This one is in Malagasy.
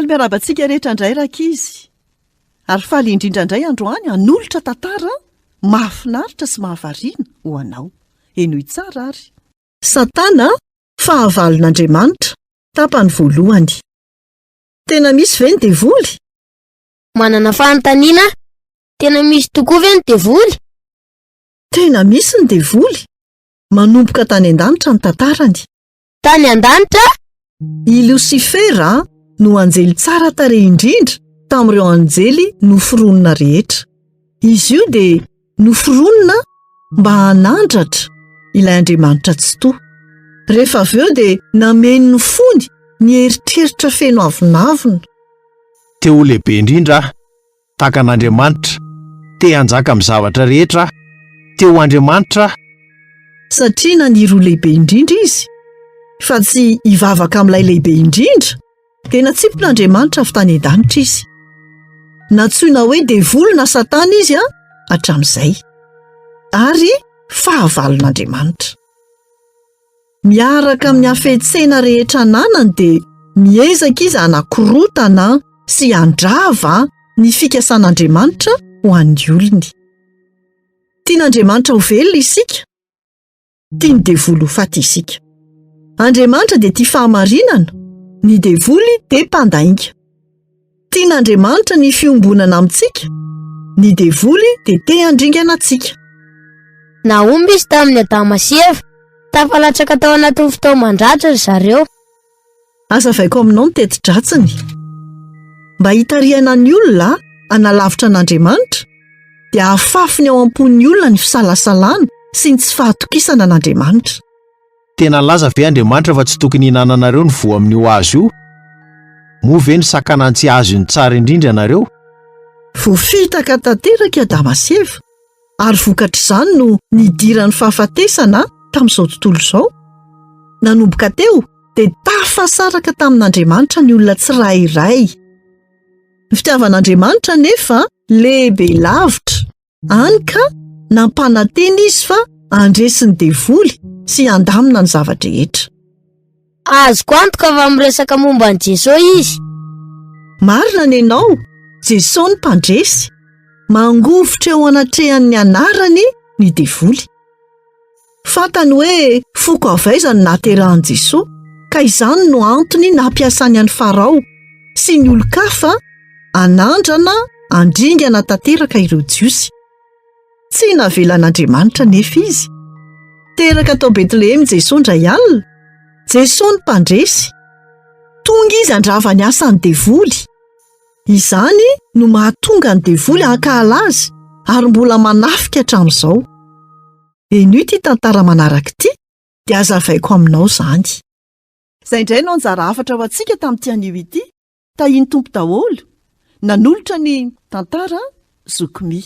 Faly miarabantsika rehetra indray rakizy. Ary faly indrindra indray androany hanolotra tantara mahafinaritra sy mahavariana ho anao. Enoy tsara ary. Satana fahavalon'Andriamanitra tapany voalohany. Tena misy ve ny devoly? Manana fanontaniana? Tena misy tokoa ve ny devoly? Tena misy ny devoly. Manomboka tany an-danitra ny tantarany. Tany an-danitra? I Lucifera no anjely tsara tarehy indrindra tamin'ireo anjely noforonina rehetra. Izy io dia noforonina mba hanandratra ilay Andriamanitra tsy toa. Rehefa avy eo dia nameny ny fony ny eritreritra feno avinavina. Teo lehibe indrindra tahaka an'Andriamanitra, te hanjaka amin'ny zavatra rehetra, teo Andriamanitra. Satria naniry ho lehibe indrindra izy, fa tsy hivavaka amin'ilay lehibe indrindra, dia natsipon'Andriamanitra avy tany an-danitra izy. Natsoina hoe devoly na Satana izy hatramin'izay. Ary fahavalon'Andriamanitra. Miaraka amin'ny hafetsena rehetra ananany dia miezaka izy hanakorotana sy handrava ny fikasan'Andriamanitra ho an'ny olony. Tian'Andriamanitra ho velona isika. Tiany devoly ho faty isika. Andriamanitra dia tia fahamarinana, ny devoly dia mpandainga. Tian'Andriamanitra ny fiombonana amintsika, ny devoly dia te handringana antsika. Naomby izy tamin'ny Adama sy Eva, tafalatsaka tao anatin'ny fotoan-mandratra ry zareo. Azavaiko aminao ny teti-dratsiny. Mba hitarihana ny olona hanalavitra an'Andriamanitra, dia ahafafy ny ao am-pon'ny olona ny fisalasalana sy ny tsy fahatokisana an'Andriamanitra. Tena laza ve Andriamanitra fa tsy tokony hinananareo ny voa amin'io hazo io? Moa ve ny sakana tsy azo ny tsara indrindra ianareo? Voafitaka tanteraka Adama sy Eva, ary vokatr'izany no nidiran'ny fahafatesana tamin'izao tontolo izao. Nanomboka teo dia tafasaraka tamin'Andriamanitra ny olona tsirairay. Ny fitiavan'Andriamanitra nefa lehibe lavitra, hany ka nampanantena izy fa handresiny devoly sy handamina ny zavatra rehetra. Azoko antoka fa miresaka momba an'i Jesosy izy. Marina ny ianao, Jesosy ny mpandresy, mangovotra eo anatrehan'ny anarany ny devoly. Fantany hoe foko avaizany nahaterahan'i Jesosy, ka izany no antony nampiasany an'i Farao sy ny olon-kafa hanandrana, handringana tanteraka ireo jiosy. Tsy navelan'Andriamanitra nefa izy. Teraka tao Betlehem Jesosy indray alina. Jesosy ny mpandresy. Tonga izy handrava ny asan'ny devoly. Izany no mahatonga ny devoly hankahalaza azy ary mbola manafika hatramin'izao. Eny ity tantara manaraka ity dia azavaiko aminao izany. Izay indray no anjara hafatra ho antsika tamin'ity anio ity. Tahiny tompo daholo. Nanolotra ny tantara zokomy.